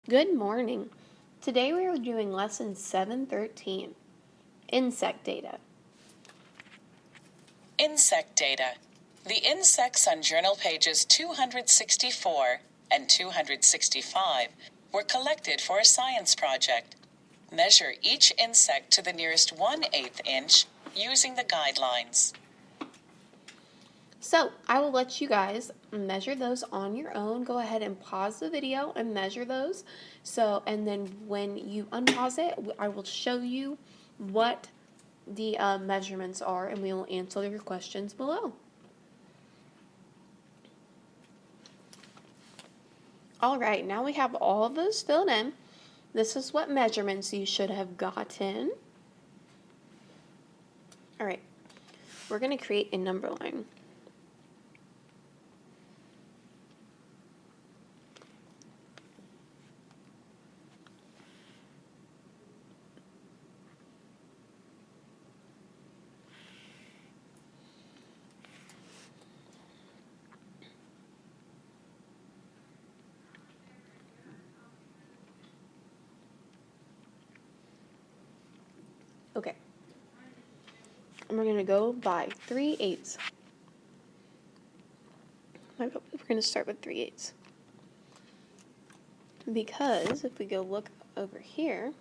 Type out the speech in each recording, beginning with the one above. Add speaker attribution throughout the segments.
Speaker 1: Good morning. Today we are doing lesson 713, insect data.
Speaker 2: Insect data. The insects on journal pages 264 and 265 were collected for a science project. Measure each insect to the nearest 1/8 inch using the guidelines.
Speaker 1: So I will let you guys measure those on your own. Go ahead and pause the video and measure those. And then when you unpause it, I will show you what the measurements are, and we will answer your questions below. All right, now we have all of those filled in. This is what measurements you should have gotten. All right, we're going to create a number line. Okay. And we're going to go by 3/8. We're going to start with 3/8. Because if we go look over here,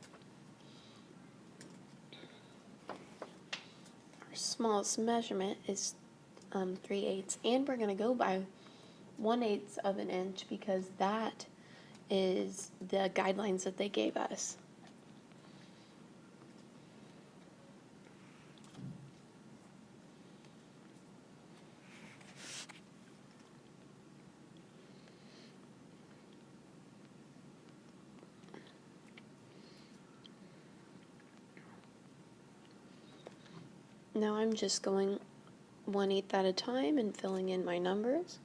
Speaker 1: our smallest measurement is 3/8, and we're going to go by 1/8 of an inch because that is the guidelines that they gave us. Now I'm just going 1/8 at a time and filling in my numbers.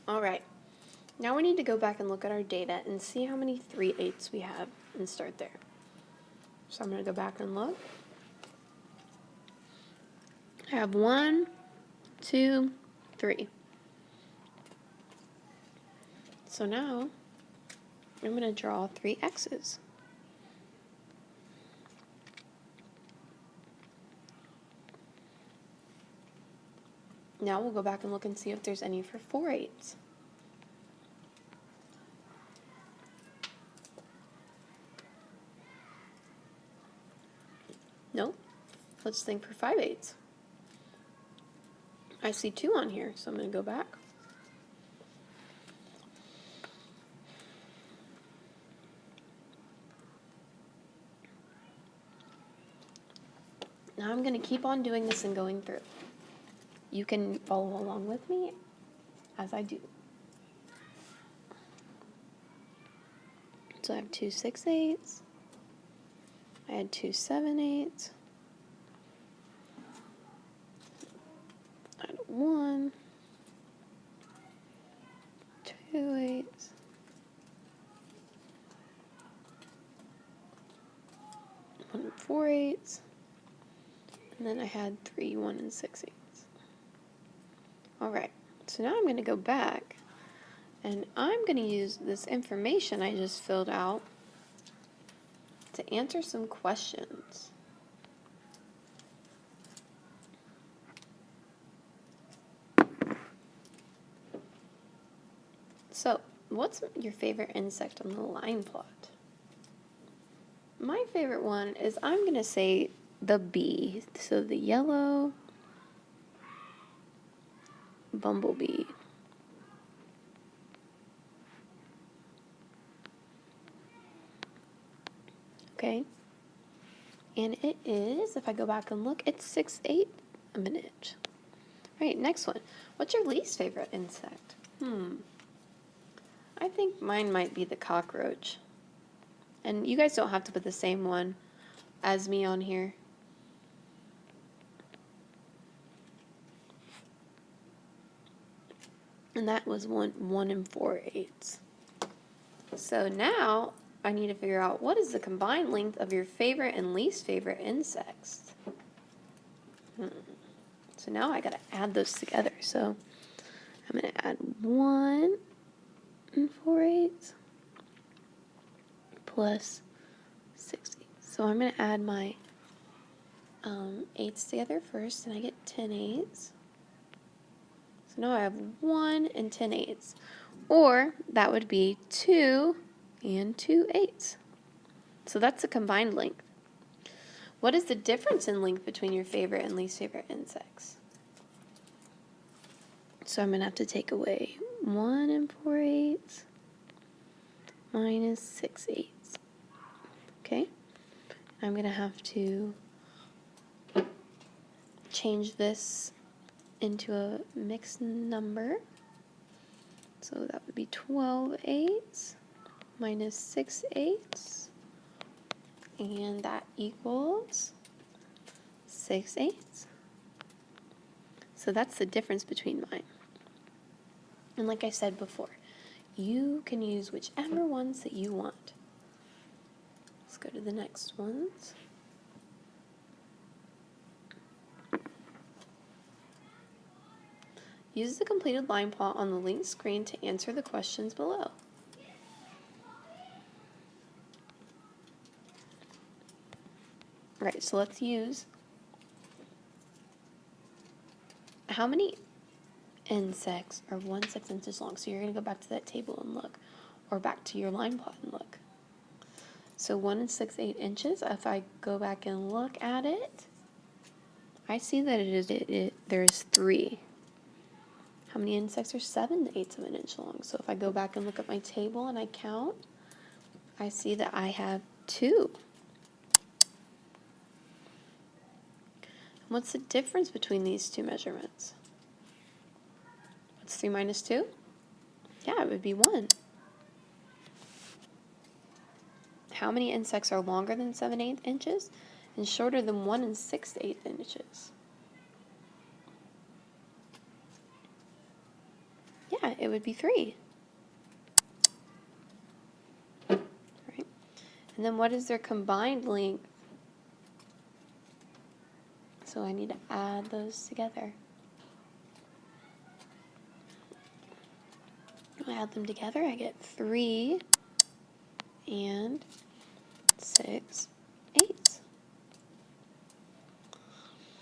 Speaker 1: All right. Now we need to go back and look at our data and see how many 3/8 we have and start there. So I'm going to go back and look. I have 1, 2, 3. So now I'm going to draw 3 X's. Now we'll go back and look and see if there's any for 4/8. Nope. Let's think for 5/8. I see 2 on here, so I'm going to go back. Now I'm going to keep on doing this and going through. You can follow along with me as I do. So I have 2 6/8. I had 2 7/8. I had 1, 2/8. 1 4/8. And then I had 3 1 6/8. Alright, so now I'm going to go back and I'm going to use this information I just filled out to answer some questions. So, what's your favorite insect on the line plot? My favorite one is, I'm going to say, the bee. So the yellow bumblebee. okay? And it is, if I go back and look, it's 6/8 of an inch. All right, next one. What's your least favorite insect? I think mine might be the cockroach. And you guys don't have to put the same one as me on here. And that was 1 4/8. So now I need to figure out what is the combined length of your favorite and least favorite insects. So now I gotta add those together. So I'm gonna add 1 4/8 plus 6/8. So I'm gonna add my eighths together first, and I get 10/8. So now I have 1 and 10/8. Or that would be 2 and 2/8. So that's the combined length. What is the difference in length between your favorite and least favorite insects? So I'm going to have to take away 1 4/8 minus 6/8. Okay? I'm going to have to change this into a mixed number. So that would be 12/8 minus 6/8. And that equals 6/8. So that's the difference between mine. And like I said before, you can use whichever ones that you want. Let's go to the next ones. Use the completed line plot on the linked screen to answer the questions below. Right, so let's use how many insects are 1/6 inches long. So you're going to go back to that table and look, or back to your line plot and look. So 1 6/8 inches, if I go back and look at it, I see that there's 3. How many insects are 7/8 of an inch long? So if I go back and look at my table and I count, I see that I have 2. What's the difference between these two measurements? What's 3 minus 2? Yeah, it would be 1. How many insects are longer than 7/8 inches and shorter than 1 6/8 inches? Yeah, it would be 3. Right. And then what is their combined length? So I need to add those together. I add them together, I get 3 and 6